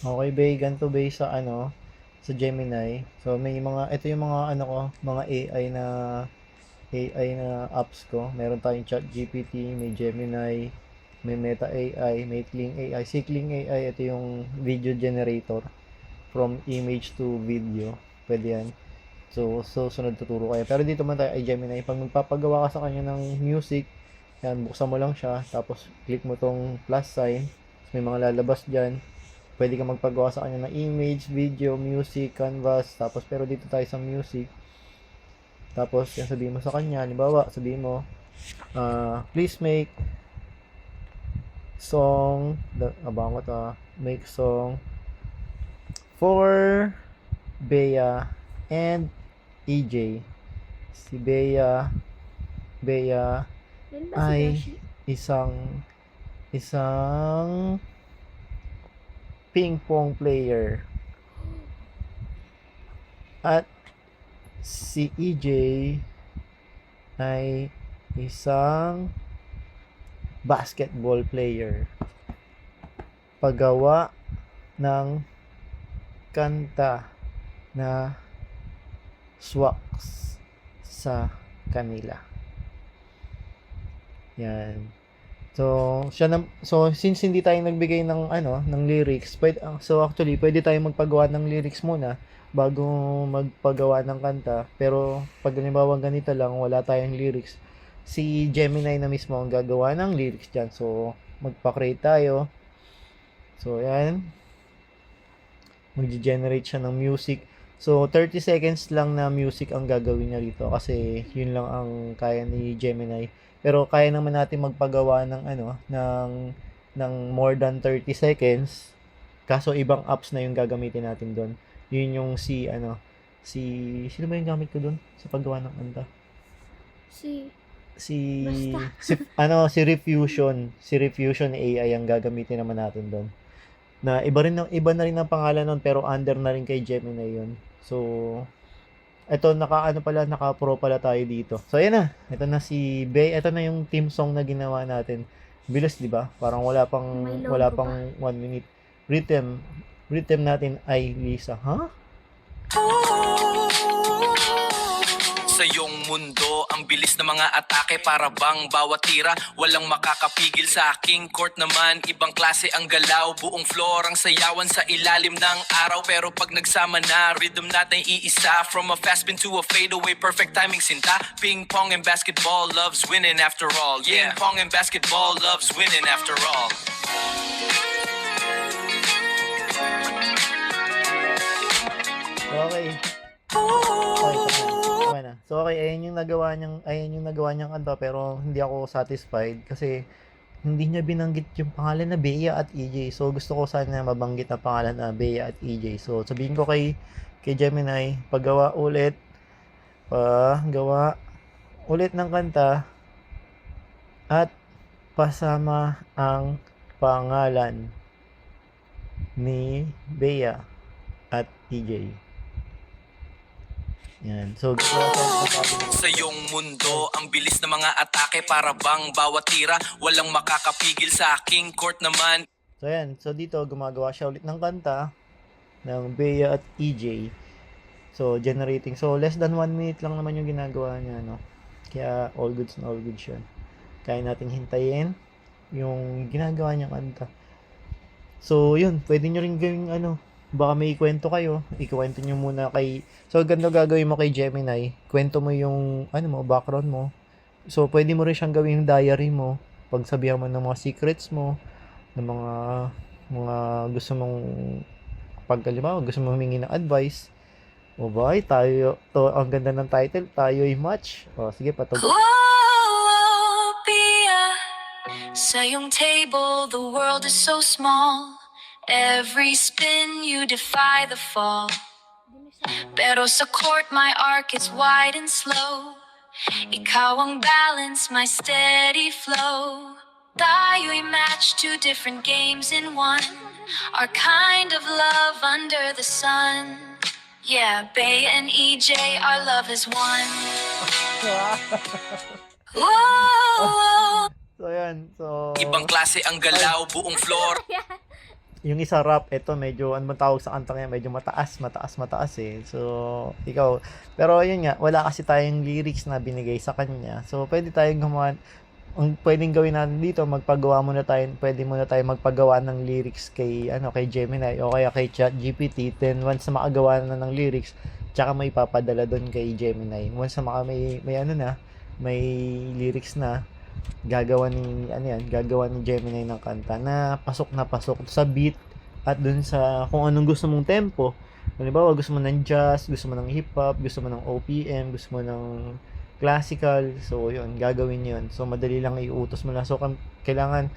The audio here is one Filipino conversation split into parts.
Okay, Bay, ganito Bay sa ano, sa Gemini. So may mga ito yung mga ano ko, mga AI na apps ko. Meron tayong ChatGPT, may Gemini, may Meta AI, may Kling AI. Si Kling AI, ito yung video generator from image to video. Pwede yan. So sunod tuturo kayo. Pero dito man tayo ay Gemini. Pag magpapagawa ka sa kanya ng music, yan, buksan mo lang siya. Tapos click mo tong plus sign. May mga lalabas dyan. Pwede ka magpagawa sa kanya ng image, video, music, canvas. Tapos pero dito tayo sa music. Tapos yan sabihin mo sa kanya. Halimbawa, sabihin mo, please make song, abang ko to, make song for Bea and EJ. Si Bea Yan ba si ay Beshi? isang isang ping pong player at si EJ ay isang basketball player. Paggawa ng kanta na swags sa kanila. Yan. So since hindi tayo nagbigay ng ano, ng lyrics, so actually pwede tayong magpagawa ng lyrics muna bago magpagawa ng kanta. Pero pag halimbawa ganito lang, wala tayong lyrics, si Gemini na mismo ang gagawa ng lyrics diyan. So magpa-create tayo. So yan, mag-generate siya ng music. So 30 seconds lang na music ang gagawin niya dito kasi yun lang ang kaya ni Gemini. Pero kaya naman natin magpagawa ng ano, ng more than 30 seconds. Kaso ibang apps na yung gagamitin natin doon. Yun yung si ano, si sino ba yung gamit ko doon sa paggawa ng kanta? Si... Si Basta. si Refusion AI ang gagamitin naman natin doon. Na iba na rin ang pangalan nun pero under na rin kay Gemini yun. So eto naka-pro pala tayo dito. So ayan na. Ito na si Bey. Ito na yung theme song na ginawa natin. Bilis 'di ba? Parang May wala logo pa. pang 1 minute. Rhythm. Rhythm natin ay Lisa. Ha? Sa iyong mundo, ang bilis ng mga atake para bang bawat tira walang makakapigil sa aking court naman. Ibang klase ang galaw, buong floor ang sayawan sa ilalim ng araw. Pero pag nagsama na, rhythm natin iisa. From a fast spin to a fadeaway, perfect timing sinta. Ping pong and basketball loves winning after all. Yeah, ping pong and basketball loves winning after all. So, okay. Okay, tama na. So okay, ayan yung nagawa niyang kanta pero hindi ako satisfied kasi hindi niya binanggit yung pangalan na Bea at EJ. So gusto ko sana mabanggit na pangalan na Bea at EJ. So sabihin ko kay Gemini, paggawa ulit ng kanta at pasama ang pangalan ni Bea at EJ. Yan. So Sa iyong mundo, ang bilis ng mga atake para bang bawat tira walang makakapigil sa aking court naman. So yan, so dito gumagawa siya ulit ng kanta ng Bea at EJ. So generating. So less than 1 minute lang naman yung ginagawa niya, no. Kaya all goods na all goods siya. Kaya nating hintayin yung ginagawa niyang kanta. So yun, pwede nyo rin gawing ano, baka may kwento kayo, ikwento nyo muna so ganito gagawin mo kay Gemini, kwento mo yung ano mo, background mo. So pwede mo rin siyang gawing diary mo, pagsabihan mo ng mga secrets mo, ng mga gusto mong gusto mong humingi ng advice. O ba, tayo, to, ang ganda ng title, tayo'y match. O, sige, patog. Whoa, Pia. Sa iyong table, the world is so small. Every spin, you defy the fall. Pero sa court, my arc is wide and slow. Ikaw ang balance, my steady flow. Tayo'y match, two different games in one. Our kind of love under the sun. Yeah, Bay and EJ, our love is one. Whoa. So, yan. So, Ibang klase ang galaw, buong floor. yung isa rap, ito medyo, ano man tawag sa kantang yan, medyo mataas eh. So, ikaw, pero yun nga, wala kasi tayong lyrics na binigay sa kanya. So, pwede tayong gumawa, ang pwedeng gawin natin dito, pwede muna tayo magpagawa ng lyrics kay, kay Gemini o kaya kay ChatGPT. Then, once na makagawa na ng lyrics, tsaka may papadala doon kay Gemini. Once na may lyrics na, gagawa ni Gemini ng kanta na pasok sa beat at dun sa kung anong gusto mong tempo. Halimbawa, gusto mo ng jazz, gusto mo ng hip hop, gusto mo ng OPM, gusto mo ng classical. So, yun, gagawin yun. So, madali lang iutos mo lang. So, kailangan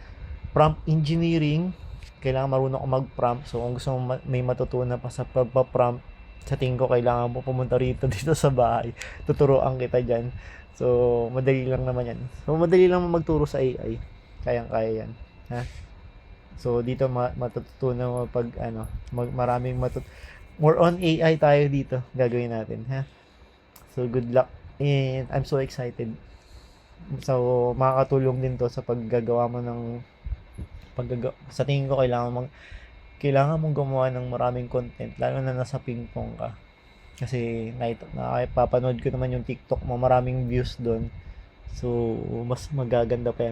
prompt engineering, kailangan marunong ako mag-prompt. So, kung gusto mo may matutunan pa sa pagpa-prompt, sa tingin ko kailangan mo pumunta dito sa bahay. Tuturuan kita dyan. So, madali lang naman yan. So, madali lang magturo sa AI. Kayang-kaya yan. Ha? So, dito matututunan mo pag, more on AI tayo dito. Gagawin natin. Ha? So, good luck. And I'm so excited. So, makakatulong din to sa paggagawa mo ng sa tingin ko kailangan mong gumawa ng maraming content lalo na nasa ping-pong ka. Kasi nakapapanood ko naman yung TikTok mo, maraming views doon. So, mas magaganda pa yan